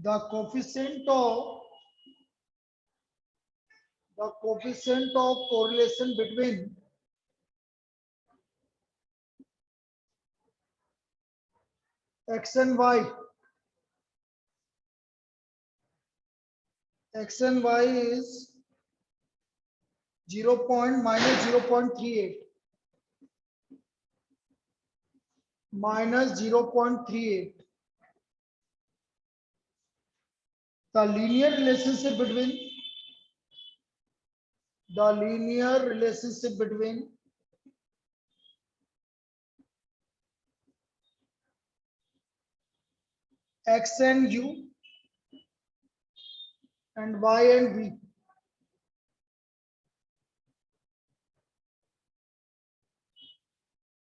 the coefficient of correlation between x and y is 0. minus 0.38 minus 0.38. The linear relationship between x and u and y and v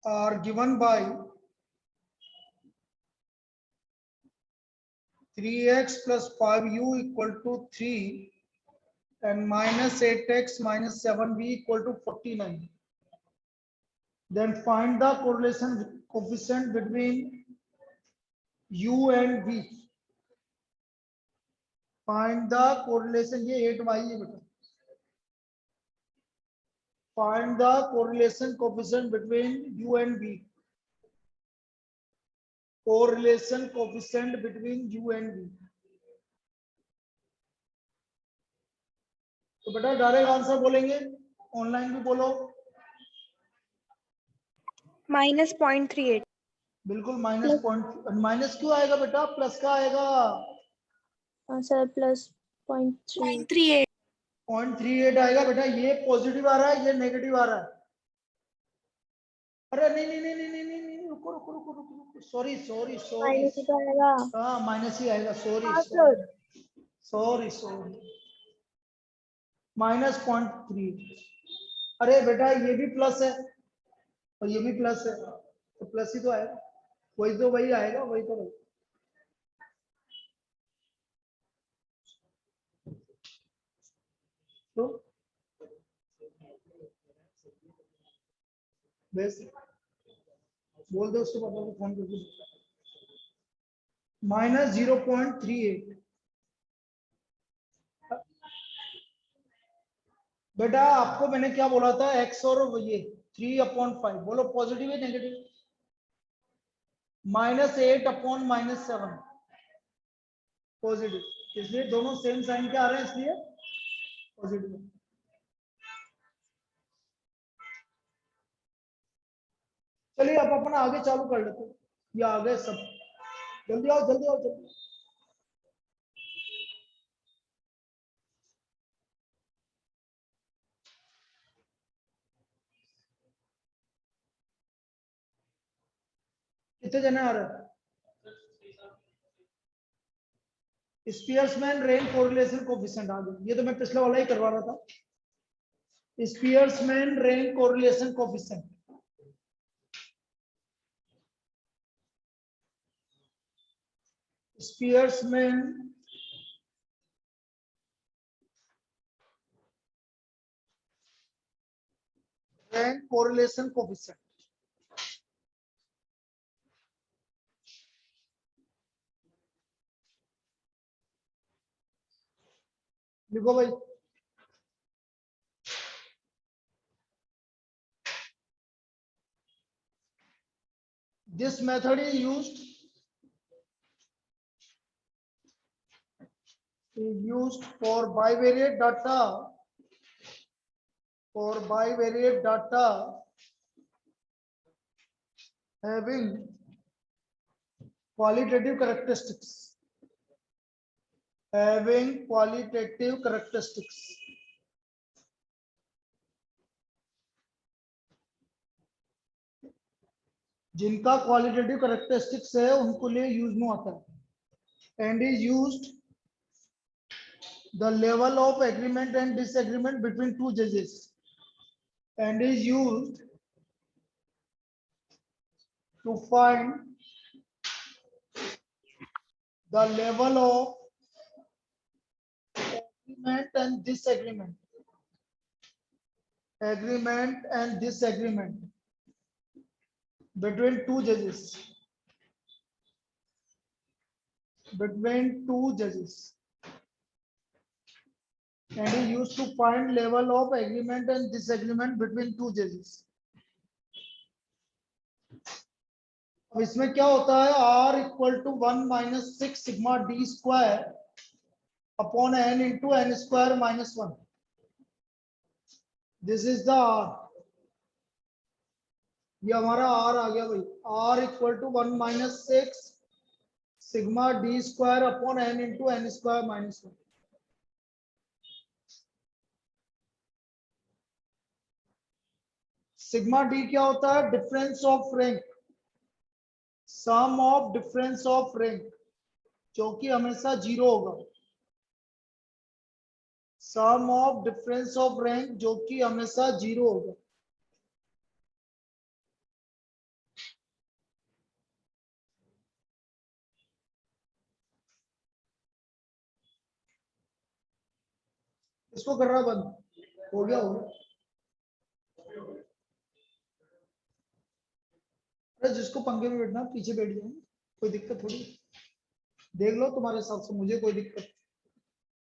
are given by 3x plus 5u equal to 3 and minus 8x minus 7v equal to 49. Then find the correlation coefficient between u and v. Find the correlation, ये 8y है बेटा. Find the correlation coefficient between u and v. Correlation coefficient between u and v. तो बेटा direct answer बोलेंगे, online भी बोलो. -0.38. बिल्कुल minus क्यों आएगा बेटा, प्लस का आएगा. Sir plus 0.38. 0.38 आएगा बेटा. ये पॉजिटिव आ रहा है, ये नेगेटिव आ रहा है. अरे नहीं, रुको. सॉरी. हाँ माइनस ही आएगा. सॉरी. -0.3. अरे बेटा ये भी प्लस है और ये भी प्लस है, तो प्लस ही तो आएगा. वही आएगा. तो बस बोल दो उसके पापा को फोन करके. -0.38. बेटा आपको मैंने क्या बोला था, x और ये 3/5. बोलो पॉजिटिव है नेगेटिव. -8/-7 पॉजिटिव, इसलिए दोनों सेम साइन के आ रहे हैं, इसलिए पॉजिटिव. चलिए अब अपन आगे चालू कर लेते हैं. ये आ गए सब. जल्दी आओ. कितने जने आ रहे हैं. स्पियर्समैन रेन कोरिलेशन कोएफिशिएंट आ गया. ये तो मैं पिछला वाला ही करवा रहा था. Spearman's rank correlation coefficient. Spearman's rank correlation coefficient. लिखो भाई. This method is used for bivariate data. Having qualitative characteristics. जिनका क्वालिटेटिव कैरेक्टरिस्टिक्स है उनको लिए यूज में आता है. And is used the level of agreement and disagreement between two judges, and is used to find the level of agreement and disagreement between two judges. between two judges. And he used to find level of agreement and disagreement between two judges. अब इसमें क्या होता है, R equal to 1 minus 6 sigma D square upon n into n square minus 1. This is the R. ये हमारा R आ गया भाई. R equal to 1 minus 6 sigma D square upon n into n square minus 1. Sigma D क्या होता है, difference of rank, sum of difference of rank, जो कि हमेशा 0 होगा. Sum of difference of rank जो कि हमेशा 0 होगा. इसको कर रहा बंद, हो गया हो गया. अरे जिसको पंखे में बैठना पीछे बैठ जाए, कोई दिक्कत थोड़ी. देख लो तुम्हारे हिसाब से, मुझे कोई दिक्कत.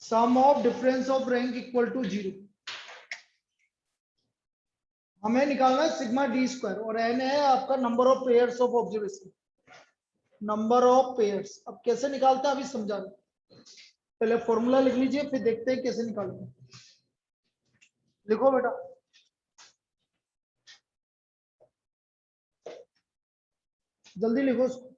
Sum of difference of rank equal to 0. हमें निकालना है सिग्मा डी स्क्वायर और n है आपका number of pairs of observation, number of pairs. अब कैसे निकालते हैं अभी समझा रहा हूं. पहले फॉर्मूला लिख लीजिए, फिर देखते हैं कैसे निकालते हैं. लिखो बेटा. जल्दी लिखो उसको.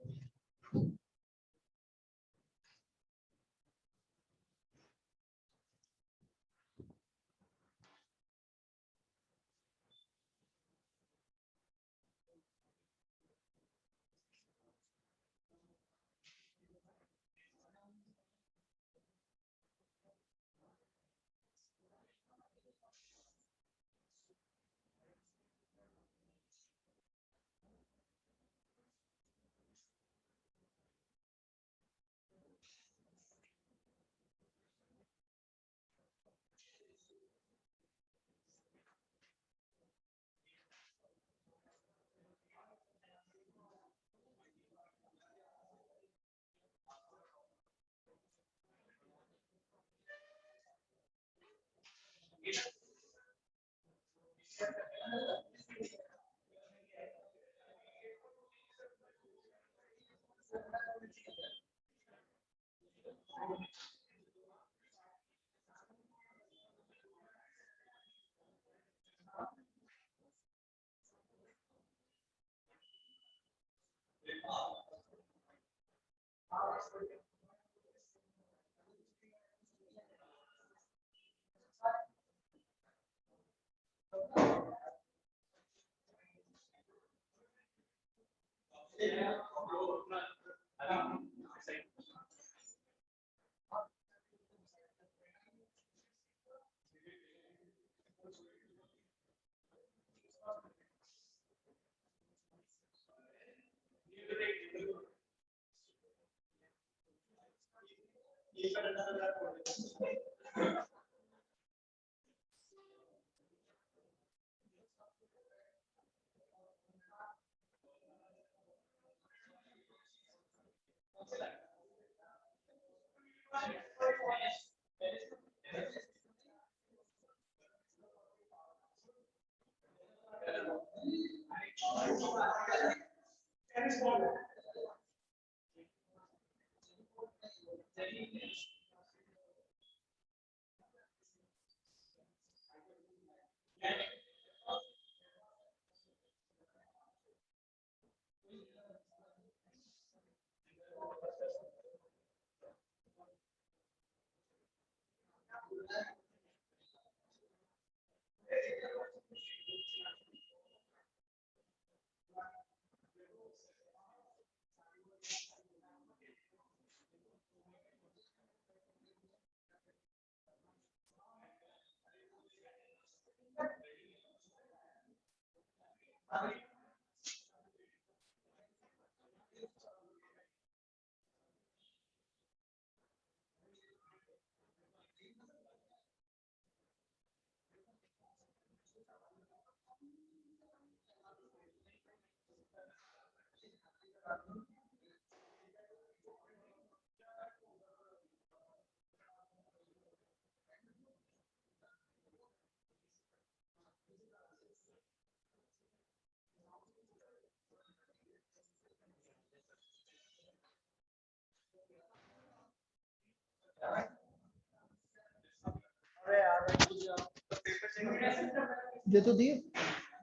ये तो दिए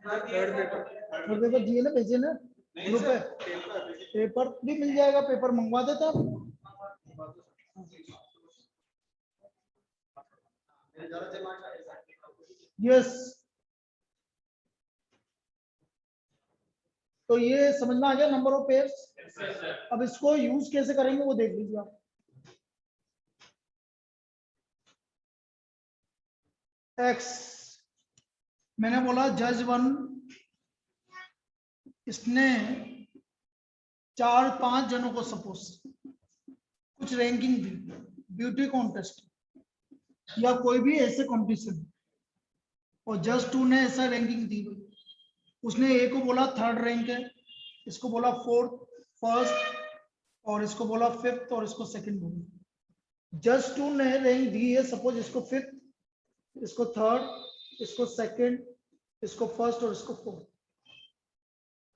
थर्ड पेपर दिए ना, भेजे ना ग्रुप पे। पेपर भी मिल जाएगा, पेपर मंगवा देता यस। तो ये समझ में आ गया नंबर ऑफ पेयर्स। अब इसको यूज कैसे करेंगे वो देख लीजिए आप। एक्स, मैंने बोला जज 1 इसने 4-5 जनों को सपोज कुछ रैंकिंग दी, ब्यूटी कॉन्टेस्ट या कोई भी ऐसे कंपटीशन, और जज 2 ने ऐसा रैंकिंग दी भाई। उसने ए को बोला 3rd रैंक है, इसको बोला 4th, 1st, और इसको बोला 5th, और इसको 2nd बोला। जज 2 ने रैंक दी है सपोज इसको 5th, इसको 3rd, इसको 2nd, इसको 1st और इसको 4th।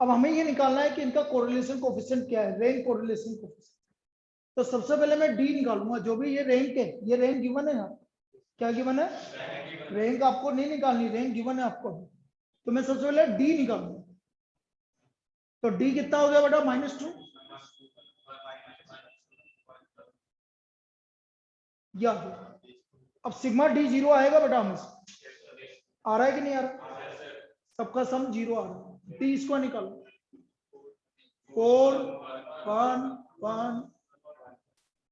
अब हमें ये निकालना है कि इनका कोरिलेशन कोएफिशिएंट क्या है, रैंक कोरिलेशन कोएफिशिएंट। तो सबसे पहले मैं डी निकालूंगा, जो भी ये रैंक है, ये रैंक गिवन है ना, क्या गिवन है, रैंक आपको नहीं निकालनी, रैंक गिवन है आपको। तो मैं सबसे पहले डी निकालूंगा। तो डी कितना हो गया बेटा, -2 या। अब सिग्मा डी 0 आएगा बेटा, हमें आ रहा है कि नहीं आ रहा, सबका सम 0 आ रहा है। डी इसको निकालो, 4 1 1,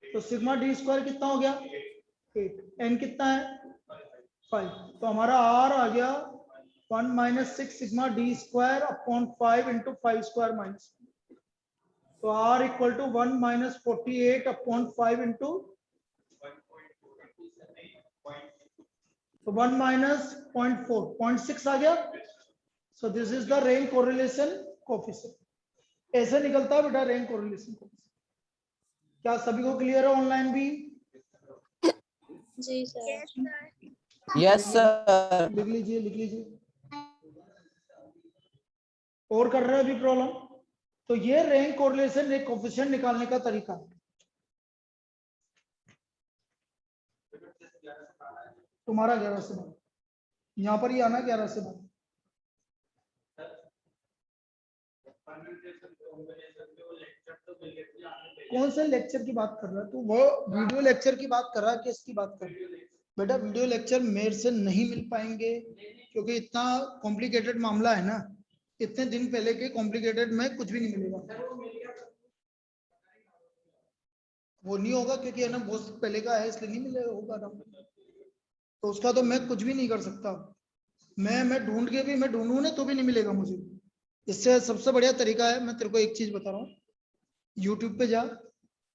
तो सिग्मा डी स्क्वायर कितना हो गया 8, एन कितना है 5, तो हमारा आर आ गया 1 - 6 sigma D square upon 5 × 5 square minus, तो आर इक्वल टू 1 - 48 अपॉन 5 × तो 1 - 0.4, 0.6 आ गया। So this is the rank correlation coefficient. ऐसे निकलता है बेटा रैंक कोरिलेशन कोएफिशिएंट। क्या सभी को क्लियर है ऑनलाइन भी? जी सर। Yes sir. लिख लीजिए, लिख लीजिए। और कर रहे हैं अभी प्रॉब्लम। तो ये रैंक कोरिलेशन एक कोएफिशिएंट निकालने का तरीका है। तुम्हारा 11 से 9, यहाँ पर ही आना 11 से 9। कौन से लेक्चर की बात कर रहा है तू? वो वीडियो लेक्चर की बात कर रहा है कि इसकी बात कर रहा है? बेटा वीडियो लेक्चर मेरे से नहीं मिल पाएंगे, क्योंकि इतना कॉम्प्लिकेटेड मामला है ना, इतने दिन पहले के कॉम्प्लिकेटेड में कुछ भी नहीं मिलेगा। वो नहीं होगा क्योंकि है ना बहुत पहले का है, इसलिए नहीं मिलेगा, होगा ना, तो उसका तो मैं कुछ भी नहीं कर सकता। मैं ढूंढ के भी, मैं ढूंढूं ना तो भी नहीं मिलेगा मुझे। इससे सबसे बढ़िया तरीका है, मैं तेरे को एक चीज बता रहा हूँ, यूट्यूब पे जा,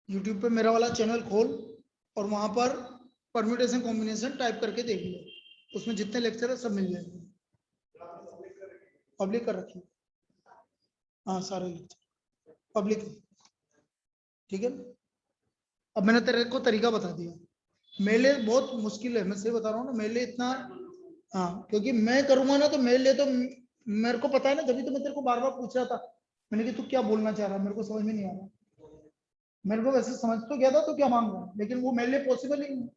यूट्यूब पे मेरा वाला चैनल खोल और वहां पर परम्यूटेशन कॉम्बिनेशन टाइप करके देख ले, उसमें जितने लेक्चर है सब मिल जाएंगे। पब्लिक कर रखिए, हाँ सारे लेक्चर पब्लिक, ठीक है। अब मैंने तेरे को तरीका बता दिया, मेरे लिए बहुत मुश्किल है, मैं सही बता रहा हूँ ना, मेरे लिए इतना, हाँ क्योंकि मैं करूंगा ना तो मेरे लिए तो, मेरे को पता है ना, जब तो मैं तेरे को बार बार पूछ रहा था, मैंने कि तू क्या बोलना चाह रहा है, मेरे को समझ में नहीं आ रहा। मेरे को वैसे समझ तो गया था तो क्या मांग रहा है, लेकिन वो मेरे लिए पॉसिबल ही नहीं।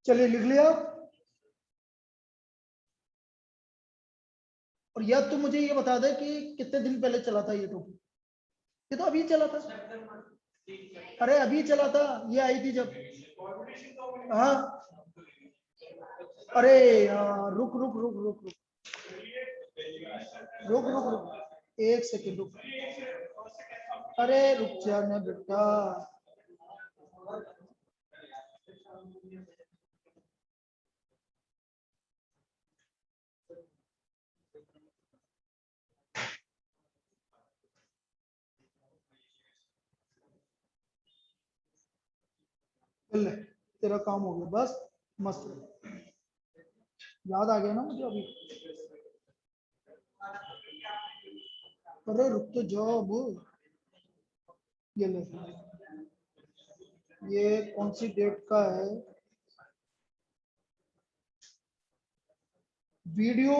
चलिए लिख लिया। और या तू मुझे ये बता दे कि कितने दिन पहले चला था ये टॉपिक? ये तो अभी चला था, अरे अभी चला था, ये आई थी जब, हाँ। अरे यार रुक रुक रुक रुक रुक रुक रुक रुक 1 सेकेंड रुक, अरे रुक जाना बेटा। ले तेरा काम हो गया, बस मस्त, याद आ गया ना मुझे अभी। अरे रुक तो जाओ अब, ये ले, ये कौन सी डेट का है वीडियो,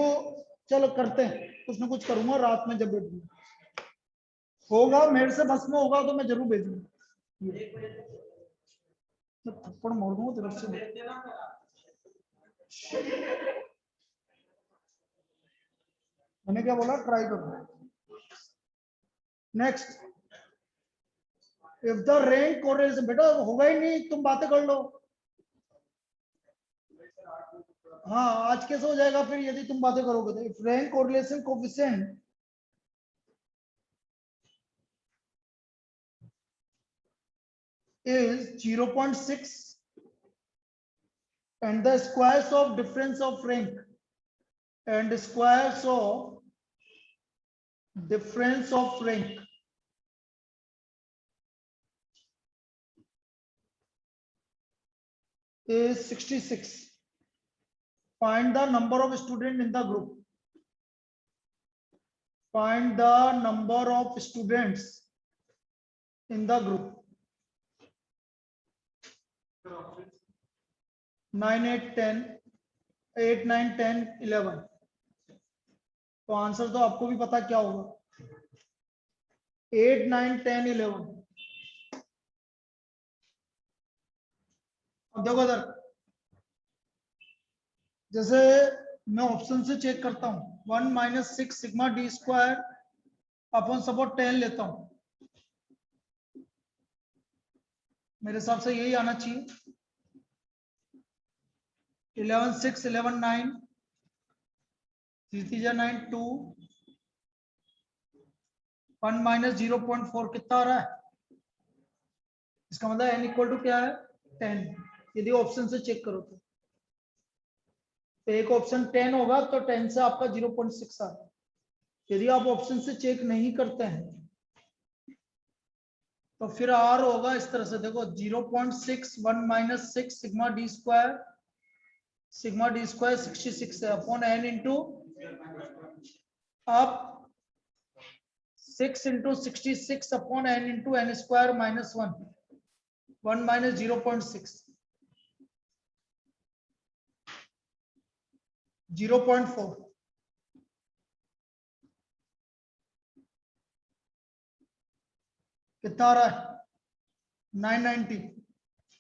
चलो करते हैं। कुछ ना कुछ करूंगा रात में, जब भेजूंगा होगा मेरे से बस में होगा तो मैं जरूर भेजूंगा। मैं थप्पड़ मार दूंगा तरफ से। मैंने क्या बोला, ट्राई करो। Next, if the rank correlation, बेटा होगा ही नहीं, तुम बातें कर लो। हाँ आज कैसे हो जाएगा फिर यदि तुम बातें करोगे तो। If rank correlation coefficient is 0.6 and the squares of difference of rank and squares of difference of rank is 66. Find the number of students in the group. Find the number of students in the group. 9, 8, 10, 8, 9, 10, 11. तो answer तो आपको भी पता क्या होगा, 8, 9, 10, 11. अब देखो इधर, जैसे मैं ऑप्शन से चेक करता हूं, 1 - 6 sigma D square upon suppose 10 लेता हूं, मेरे हिसाब से यही आना चाहिए। 11 6 11 9 3 9 2 1 - 0.4 कितना आ रहा है, इसका मतलब n इक्वल टू क्या है 10, यदि ऑप्शन से चेक करो तो एक ऑप्शन 10 होगा तो 10 से आपका 0.6 आ रहा है। यदि आप ऑप्शन से चेक नहीं करते हैं तो फिर आर होगा इस तरह से, देखो 0.6 1 - 6 सिग्मा डी स्क्वायर 66 है अपॉन n इंटू आप 6 into 66 upon n into n square minus 1 - 0.6 0.4 कितना आ रहा है 990,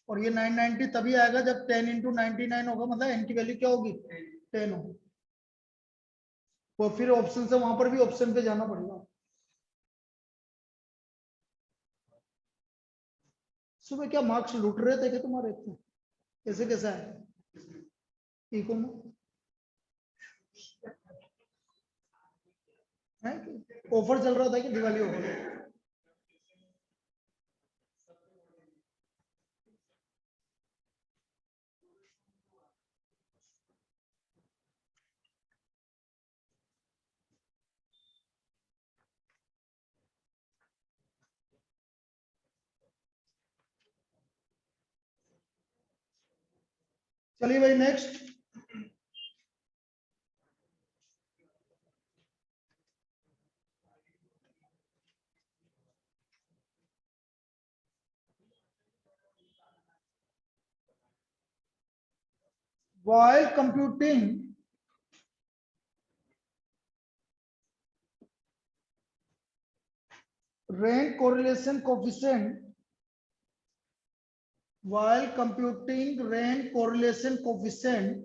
और ये 990 तभी आएगा जब 10 इंटू 99 होगा, मतलब n की वैल्यू क्या होगी 10 होगी। वो फिर ऑप्शन से वहां पर भी ऑप्शन पे जाना पड़ेगा। सुबह क्या मार्क्स लूट रहे थे कि तुम्हारे इतने, कैसे कैसे आए इको में है, ऑफर चल रहा था कि दिवाली ऑफर। चलिए भाई next, while computing rank correlation coefficient, while computing rank correlation coefficient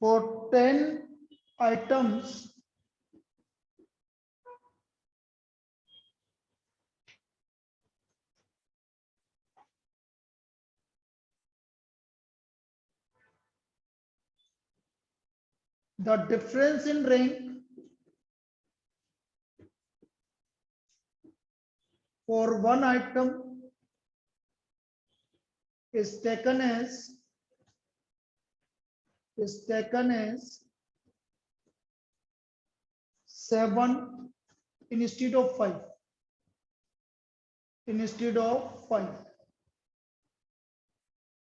for 10 items the difference in rank for one item is taken as 7 instead of 5.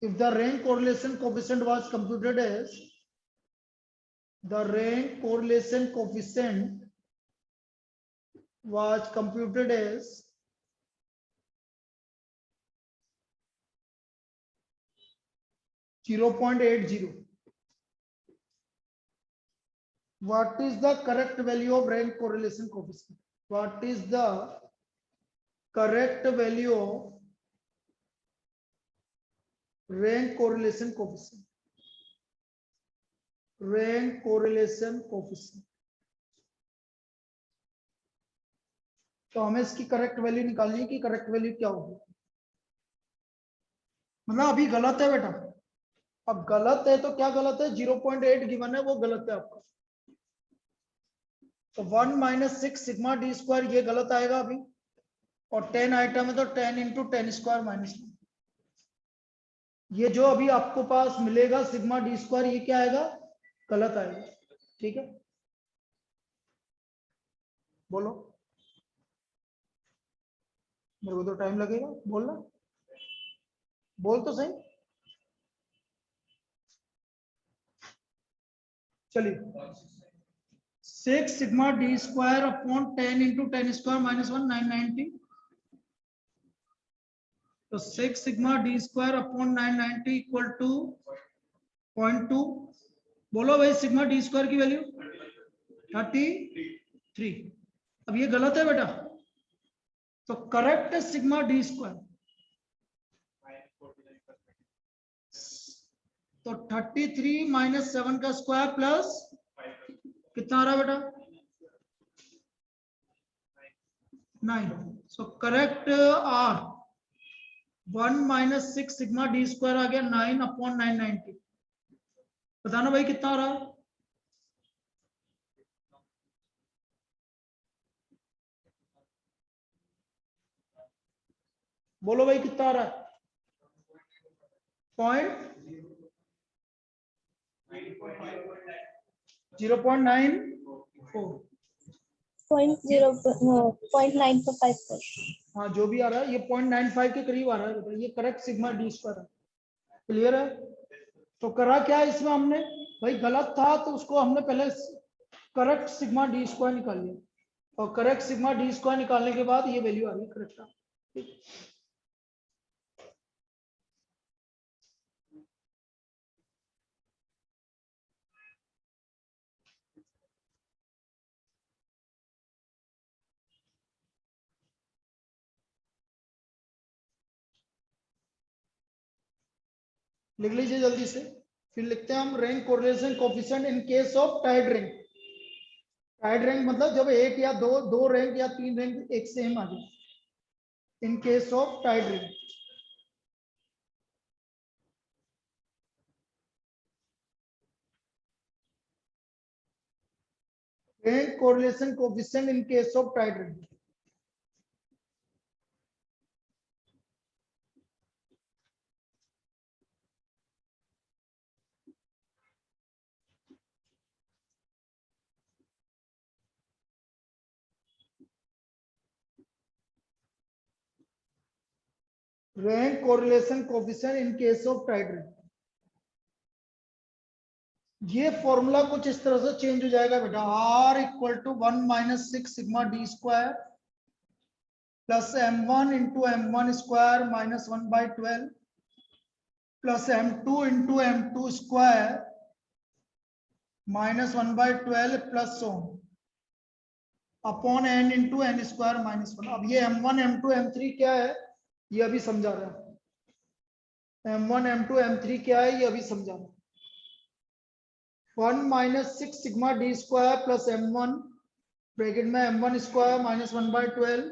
If the rank correlation coefficient was computed as 0.80. What is the correct value of rank correlation coefficient? What is the correct value of rank correlation coefficient? Rank correlation coefficient. तो हमें इसकी correct value निकालनी है कि correct value क्या होगी। मतलब अभी गलत है बेटा, अब गलत है तो क्या गलत है, 0.8 गिवन है वो गलत है आपका। तो 1 - 6 सिग्मा डी स्क्वायर ये गलत आएगा अभी, और 10 आइटम है तो 10 × 10 स्क्वायर -1। ये जो अभी आपको पास मिलेगा सिग्मा डी स्क्वायर ये क्या आएगा, गलत आएगा। ठीक है, बोलो, मेरे को तो टाइम लगेगा बोलना, बोल तो सही। चलिए 6 sigma D square upon 10 × 10 square -1 990। तो 6 sigma D square upon 990 equal to 0.2। बोलो भाई सिग्मा डी स्क्वायर की वैल्यू 33। अब ये गलत है बेटा, तो करेक्ट सिग्मा डी स्क्वायर तो 33 - 7 का स्क्वायर प्लस कितना आ रहा है बेटा, 9। So correct R 1 - 6 sigma D square आ गया 9 अपॉन 990। बताना भाई कितना आ रहा है, बोलो भाई कितना आ रहा है, 0.94। 0.954। हाँ जो भी आ रहा है ये 0.95 के करीब आ रहा है बेटा, ये करेक्ट सिग्मा डी स्क्वायर है। क्लियर है, तो करा क्या है इसमें हमने, भाई गलत था तो उसको हमने पहले करेक्ट सिग्मा डी स्क्वायर निकाल लिया, और करेक्ट सिग्मा डी स्क्वायर निकालने के बाद ये वैल्यू आ गई करेक्ट। लिख लीजिए जल्दी से, फिर लिखते हैं हम rank correlation coefficient in case of tied rank. Tied rank मतलब जब एक या दो रैंक या 3 रैंक एक सेम आ जाए, in case of tied rank. Rank correlation coefficient in case of tied rank. Rank correlation coefficient in case of tied rank. ये फॉर्मूला कुछ इस तरह से चेंज हो जाएगा बेटा, R = 1 - 6 sigma D square plus m1 × m1 square -1/12 plus m2 × m2 square -1/12 plus so upon n × n square -1। अब ये m1 m2 m3 क्या है ये अभी समझा रहा है, m1 m2 m3 क्या है ये अभी समझा रहा है। 1 - 6 sigma D square plus m1 bracket में m1 square -1/12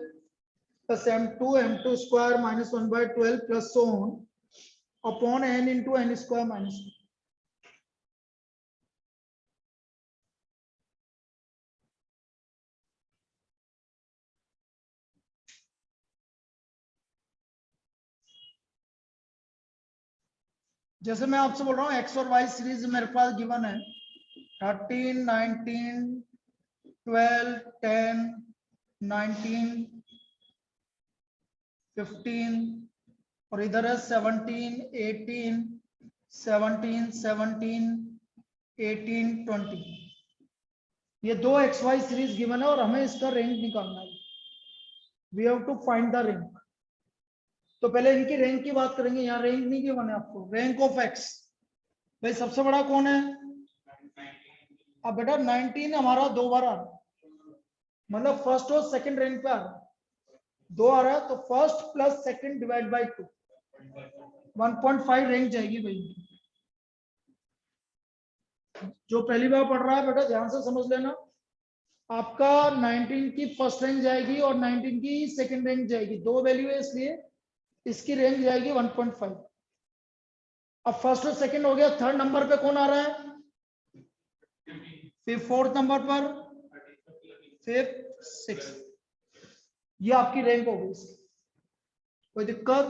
plus m2 square -1/12 plus so upon n × n square -1। जैसे मैं आपसे बोल रहा हूँ एक्स और वाई सीरीज मेरे पास गिवन है 13 19 12 10 19 15 और इधर है 17 18 17 17 18 20। ये दो एक्स वाई सीरीज गिवन है और हमें इसका रैंक निकालना है। We have to find the rank. तो पहले इनकी रैंक की बात करेंगे, यहाँ रैंक नहीं गिवन है आपको, रैंक ऑफ एक्स। भाई सबसे बड़ा कौन है? अब बेटा 19 हमारा 2 बार आ रहा है, मतलब फर्स्ट और सेकंड रैंक पे आ रहा है, 2 आ रहा है, तो first plus second divide by 2, 1.5 rank जाएगी भाई। जो पहली बार पढ़ रहा है बेटा ध्यान से समझ लेना, आपका 19 की फर्स्ट रैंक जाएगी और 19 की सेकंड रैंक जाएगी, 2 वैल्यू है इसलिए इसकी रैंक जाएगी 1.5। अब फर्स्ट और सेकंड हो गया, थर्ड नंबर पे कौन आ रहा है? फिर फोर्थ नंबर पर, फिर 6, ये आपकी रैंक हो गई। कोई दिक्कत?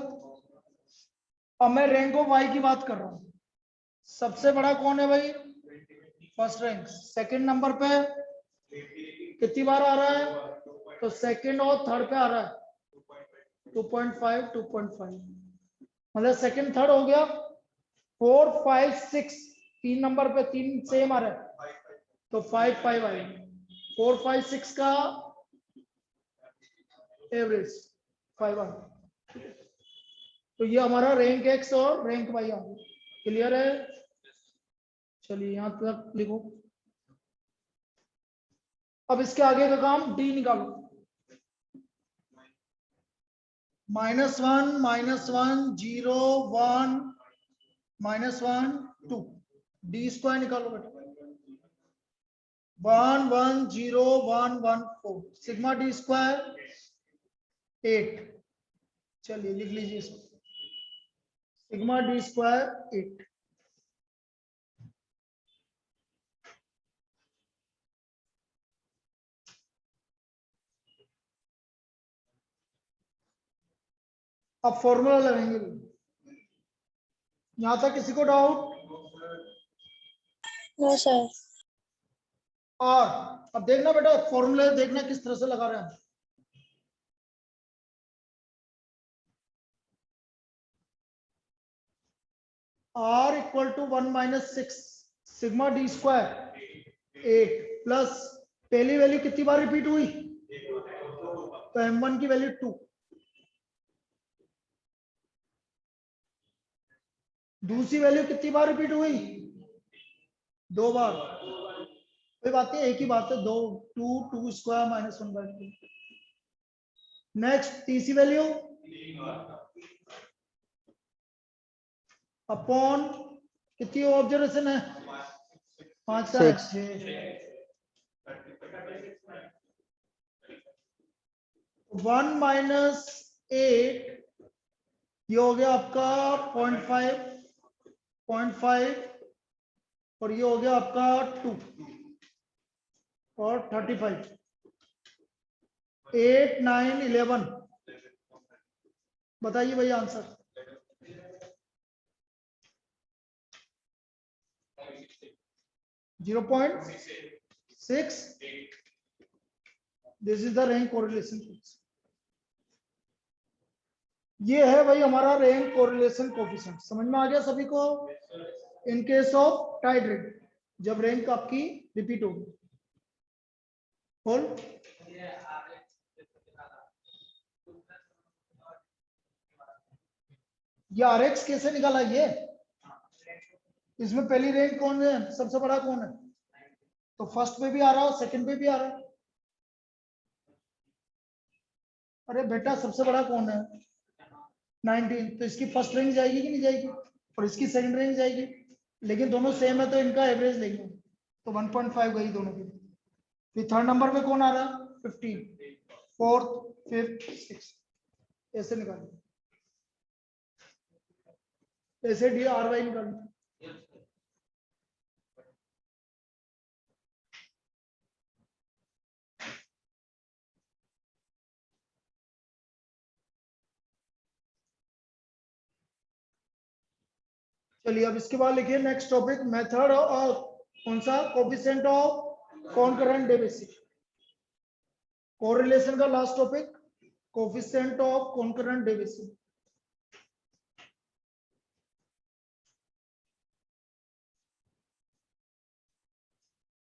अब मैं रैंक ऑफ वाई की बात कर रहा हूं। सबसे बड़ा कौन है भाई? First rank. सेकंड नंबर पे कितनी बार आ रहा है? तो सेकंड और थर्ड पे आ रहा है 2.5 2.5, मतलब सेकंड थर्ड हो गया। 4 5 6 तीन नंबर पे 3 सेम आ रहा है, तो 5 5 आएगा। 4 5 6 का एवरेज 5 आ गया। तो ये हमारा रैंक एक्स और रैंक वाई आ गया। क्लियर है? चलिए यहां तक लिखो। अब इसके आगे का काम डी निकालो। -1 -1 0 1 -1 2, डी स्क्वायर निकालो बेटा। 1 1 0 1 1 4, सिग्मा डी स्क्वायर 8। चलिए लिख लीजिए इसको, सिग्मा डी स्क्वायर 8। अब फॉर्मूला लगाएंगे। यहां तक किसी को डाउट? No, sir. और अब देखना बेटा, फॉर्मूले देखना किस तरह से लगा रहे हैं। R equal to 1 - 6 sigma D square 8 plus पहली वैल्यू कितनी बार रिपीट हुई? तो M1 की वैल्यू 2, दूसरी वैल्यू कितनी बार रिपीट हुई? 2 बार। कोई बात नहीं, एक ही बात है, 2 2 स्क्वायर -1/2। नेक्स्ट तीसरी वैल्यू अपॉन कितनी ऑब्जर्वेशन है? 5 का 6 6। 1 - 8 ये हो गया आपका 0.5 और ये हो गया आपका 2 और 35। 8 9 11, बताइए भैया answer. Zero 0.6। This is the rank correlation. ये है भाई हमारा रैंक कोरिलेशन कोफिशिएंट। समझ में आ गया सभी को? In case of tied rank, जब रैंक आपकी रिपीट होगी। बोल, ये RX कैसे निकाला? ये इसमें पहली रैंक कौन है? सबसे बड़ा कौन है? तो फर्स्ट पे भी आ रहा है, सेकंड पे भी आ रहा है। अरे बेटा सबसे बड़ा कौन है? 19, तो इसकी फर्स्ट रैंक जाएगी कि नहीं जाएगी? और इसकी सेकंड रैंक जाएगी, लेकिन दोनों सेम है तो इनका एवरेज लेंगे, तो 1.5 गई दोनों की। फिर थर्ड नंबर पे कौन आ रहा है? 15, फोर्थ, फिफ्थ, 6, ऐसे निकालिए, ऐसे DRY निकालिए। चलिए अब इसके बाद लिखिए नेक्स्ट टॉपिक, मेथड और कौन सा? Coefficient of concurrent deviation. Correlation का last topic, coefficient of concurrent deviation.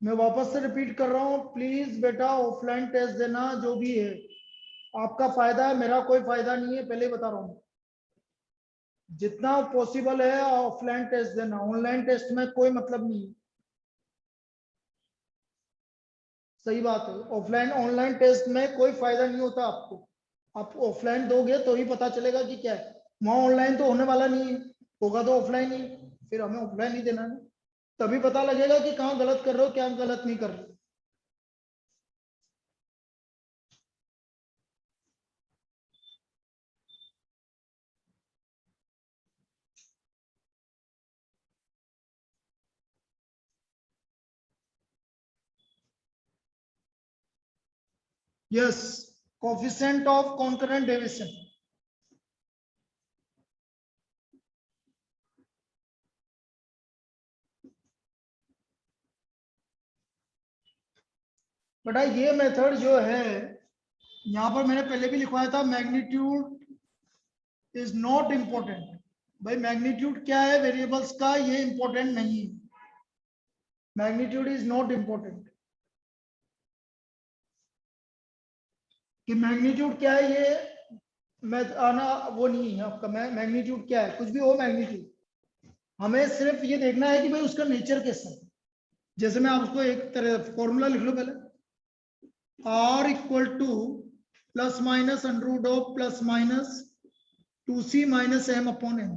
मैं वापस से रिपीट कर रहा हूं, प्लीज बेटा ऑफलाइन टेस्ट देना, जो भी है आपका फायदा है, मेरा कोई फायदा नहीं है, पहले ही बता रहा हूं। जितना पॉसिबल है ऑफलाइन टेस्ट देना, ऑनलाइन टेस्ट में कोई मतलब नहीं है। सही बात है, ऑफलाइन ऑनलाइन टेस्ट में कोई फायदा नहीं होता आपको। आप ऑफलाइन दोगे तो ही पता चलेगा कि क्या है, वहां ऑनलाइन तो होने वाला नहीं है, होगा तो ऑफलाइन ही, फिर हमें ऑफलाइन ही देना है, तभी पता लगेगा कि कहाँ गलत कर रहे हो, क्या गलत नहीं कर रहे हो। Yes, coefficient of concurrent deviation. बेटा ये मेथड जो है, यहाँ पर मैंने पहले भी लिखवाया था, मैग्नीट्यूड इज नॉट इंपॉर्टेंट। भाई मैग्नीट्यूड क्या है वेरिएबल्स का, ये इंपॉर्टेंट नहीं है, मैग्नीट्यूड इज नॉट इंपॉर्टेंट। कि मैग्नीट्यूड क्या है ये मैं आना वो नहीं है आपका, मैग्नीट्यूड क्या है, कुछ भी हो मैग्नीट्यूड, हमें सिर्फ ये देखना है कि भाई उसका नेचर कैसा है। जैसे मैं आपको एक तरह फॉर्मूला लिख लो पहले, R equal to plus minus under root of plus minus 2c minus m upon m।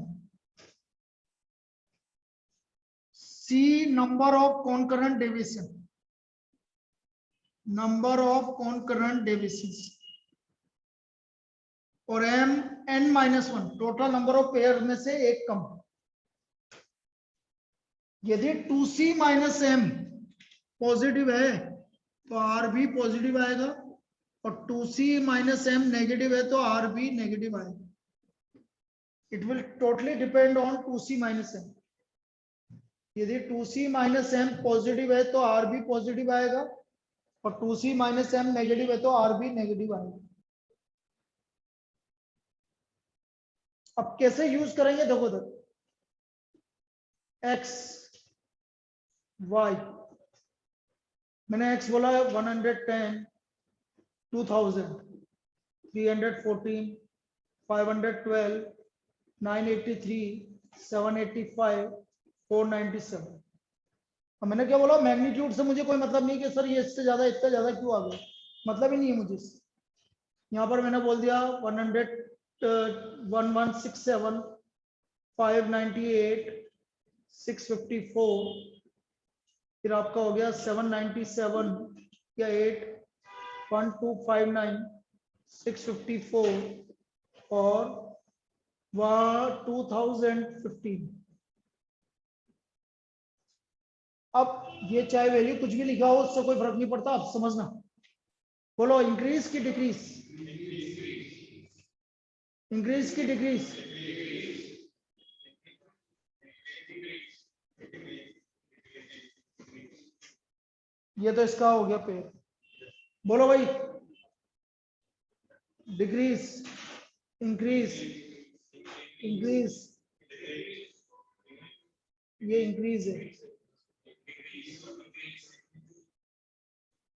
C number of concurrent deviation, number of concurrent deviations, और m n minus 1 total number of pair में से एक कम। यदि 2c minus m positive है तो r भी positive आएगा, और 2c माइनस m नेगेटिव है तो r भी नेगेटिव आएगा। It will totally depend on 2c minus m। यदि 2c माइनस m पॉजिटिव है तो r भी पॉजिटिव आएगा, और 2c माइनस m नेगेटिव है तो r भी नेगेटिव आएगा। अब कैसे यूज करेंगे देखो, x y, मैंने x बोला 110, 2000, 314, 512, 983, 785, 497। अब मैंने क्या बोला, मैग्नीट्यूड से मुझे कोई मतलब नहीं कि सर ये इससे ज्यादा इतना ज्यादा क्यों आ गया, मतलब ही नहीं है मुझे इससे। यहाँ पर मैंने बोल दिया 100, 1167, 598, 654, फिर आपका हो गया 797 या 8, 1259, 654 और 2015। अब ये चाहे वैल्यू कुछ भी लिखा हो उससे कोई फर्क नहीं पड़ता, आप समझना। बोलो इंक्रीज की डिक्रीज, इंक्रीज की डिक्रीज, ये तो इसका हो गया पेयर। बोलो भाई, डिक्रीज, इंक्रीज, इंक्रीज, ये इंक्रीज है।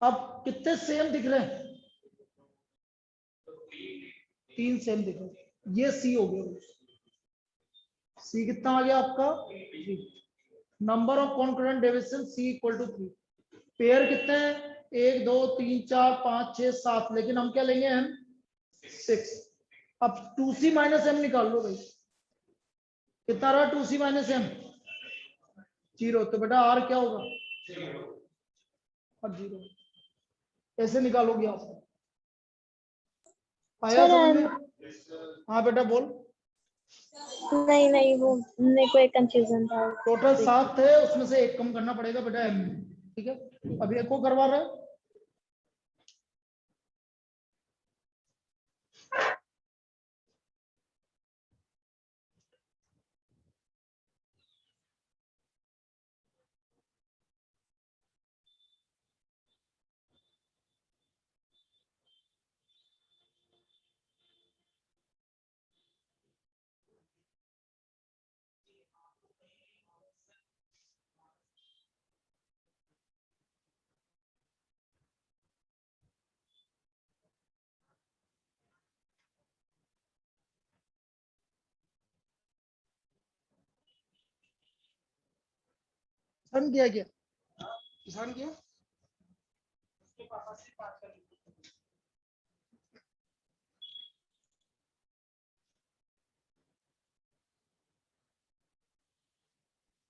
अब कितने सेम दिख रहे हैं, 3 सेम दिख रहे हैं। ये सी हो गया, सी कितना आ गया आपका 3। Number of concurrent deviation C equal to 3। Pair कितने हैं, 1 2 3 4 5 6 7, लेकिन हम क्या लेंगे, हम 6। अब 2c माइनस m निकाल लो भाई, कितना रहा 2c माइनस m, 0। तो बेटा r क्या होगा, अब 0, ऐसे निकालोगे आप। आया सर समझ में? हाँ बेटा बोल। नहीं नहीं, वो मेरे को एक कंफ्यूजन था। टोटल 7 थे, उसमें से एक कम करना पड़ेगा बेटा m, ठीक है। अभी एक को करवा रहे हैं। ईशान किया क्या? ईशान किया?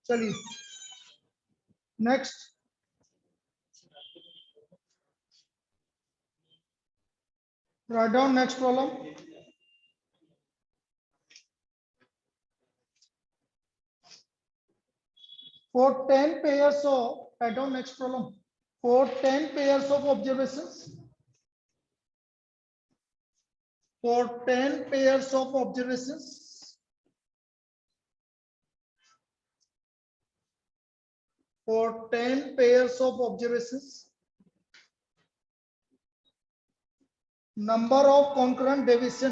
चलिए next, write down next problem. For 10 pairs of, write down next problem. For 10 pairs of observations, for 10 pairs of observations, for 10 pairs of observations, number of concurrent deviations